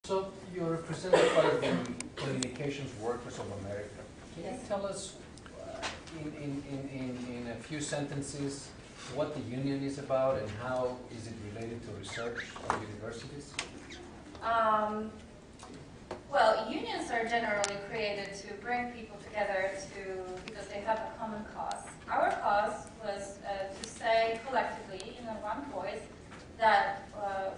So you're represented by the Communications Workers of America. Can you tell us in a few sentences what the union is about and how is it related to research of universities? Well, unions are generally created to bring people together because they have a common cause. Our cause was to say collectively in one voice that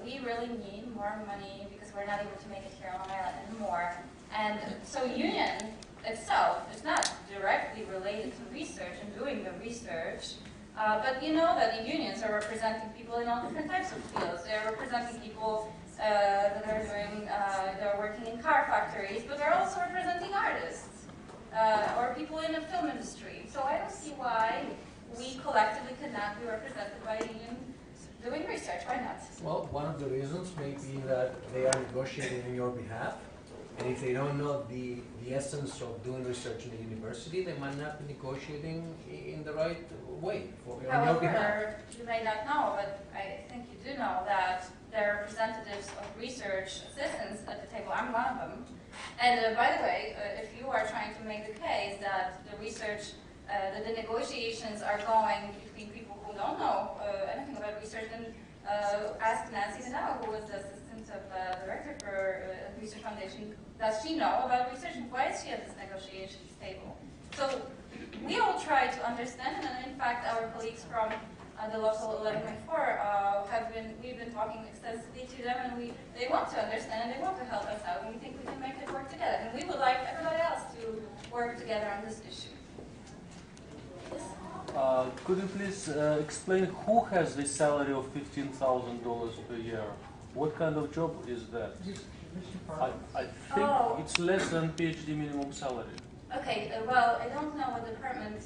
we really need more money because we're not able to make it here on Long Island anymore. And so union itself is not directly related to research and doing the research, but you know that the unions are representing people in all different types of fields. They're representing people that are doing, they're working in car factories, but they're also representing artists or people in the film industry. So I don't see why we collectively could not be represented by a union doing research. Why not? Well, one of the reasons may be that they are negotiating on your behalf, and if they don't know the essence of doing research in the university, they might not be negotiating in the right way on your behalf. However, you may not know, but I think you do know that there are representatives of research assistants at the table. I'm one of them. And by the way, if you are trying to make the case that the research, that the negotiations are going between people who don't know anything about research, then ask Nancy Nadal, who was the assistant of the director for Research Foundation. Does she know about research? Why is she at this negotiations table? So we all try to understand, and in fact, our colleagues from the local 11.4 we've been talking extensively to them, and they want to understand and they want to help us out, and we think we can make it work together. And we would like everybody else to work together on this issue. Could you please explain who has the salary of $15,000 per year? What kind of job is that? I think it's less than PhD minimum salary. Okay, well, I don't know what department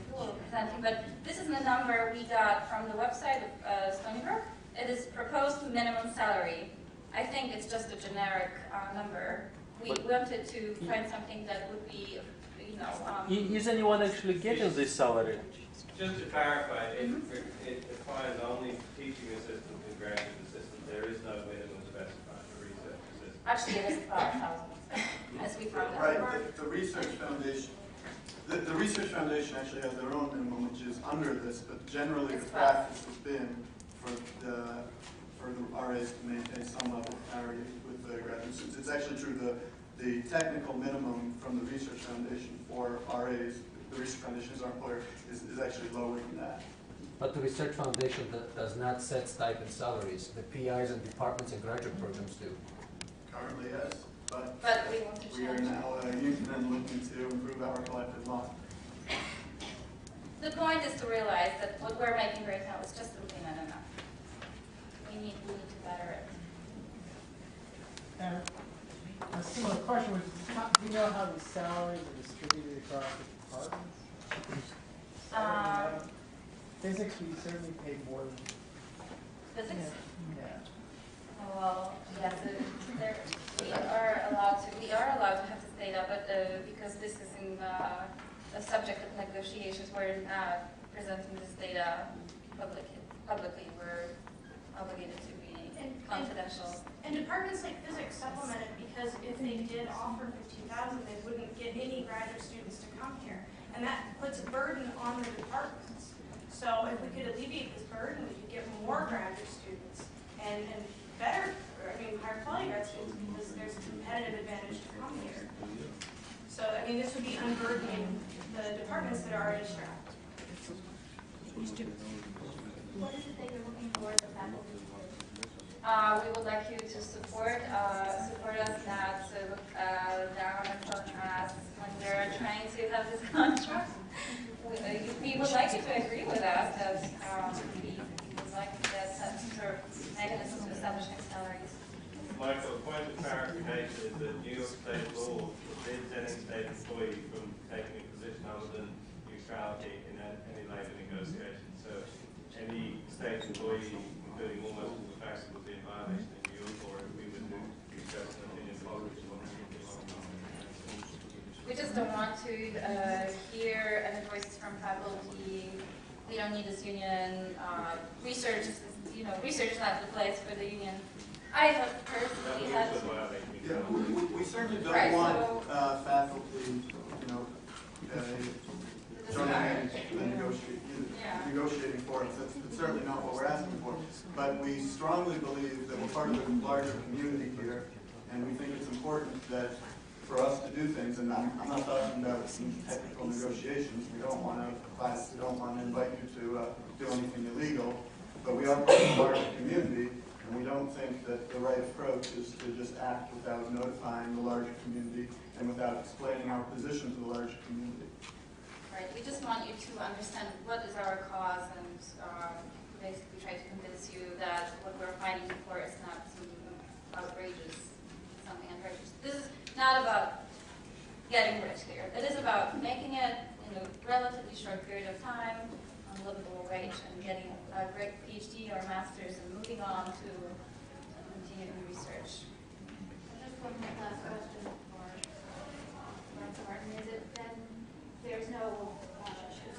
you are representing, but this is the number we got from the website of Stony Brook. It is proposed minimum salary. I think it's just a generic number. We wanted to find something that would be, you know... Is anyone actually getting this salary? Just to clarify, it defines only teaching assistant and graduate assistant. There is no minimum specified for research assistant. Actually, it is 5,000. As we found out. Right, the Research Foundation. The Research Foundation actually has their own minimum, which is under this, but generally the practice has been for the RAs to maintain some level of parity with the graduate students. It's actually true, the technical minimum from the Research Foundation for RAs, the Research Foundation is our employer, is actually lower than that. But the Research Foundation does not set stipend salaries. The PIs and departments and graduate programs do. Currently, yes. But we want to change. We are now union and looking to improve our collective model. The point is to realize that what we're making right now is just simply not enough. We need to better it. And a similar question was, do you know how the salaries are distributed across the departments? Physics, we certainly pay more than... Physics? Yeah. Well, yes, we are allowed to have this data, but because this is in a subject of negotiations, we're not presenting this data publicly. We're obligated to be confidential. And departments like physics supplement it because if they did offer 15,000, they wouldn't get any graduate students to come here, and that puts a burden on the departments. So if we could alleviate this burden, we could get more graduate students and better, higher quality grad students because there's a competitive advantage to come here. So, this would be unburdening the departments that are already strapped. What is it that you're looking for the faculty? We would like you to support us, not to look down upon us when we're trying to have this contract. We would like you to agree with us that we would like to get some sort of mechanism to establishing salaries. Michael, a point of clarification is that New York State law forbids any state employee from taking a position other than neutrality in any labor negotiation. So any state employee, including almost all the faculty, would be in violation in New York, or we would express an opinion policy. We just don't want to hear any voices from faculty. We don't need this union. Research is not the place for the union. I have personally had Yeah, we certainly don't Right, want so- faculty, joining in and Yeah. negotiating for us. That's certainly not what we're asking for. But we strongly believe that we're part of the larger community here, and we think it's important that for us to do things, and I'm not talking about some technical negotiations. We don't want to invite you to do anything illegal, but we are part of the larger community, and we don't think that the right approach is to just act without notifying the larger community and without explaining our position to the larger community. Right, we just want you to understand what is our cause and basically try to convince you that what we're fighting for is not something outrageous. This is not about getting rich here. It is about making it in a relatively short period of time on a livable wage and getting a great PhD or master's and moving on to continuing research. Just one last question for Martin. Is it then there's no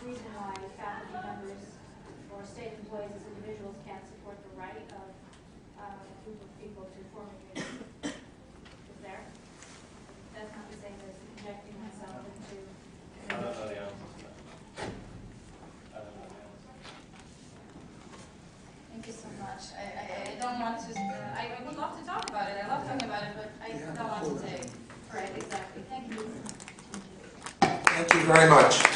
reason why faculty members or state employees as individuals can't support the right of a group of people to form a community? Is there? That's not the same as injecting myself into. I don't know the answer to that. I don't know the answer. Thank you so much. I don't want to, I would love to talk about it. I love talking about it, but I don't want to say, right, exactly. Thank you. Thank you very much.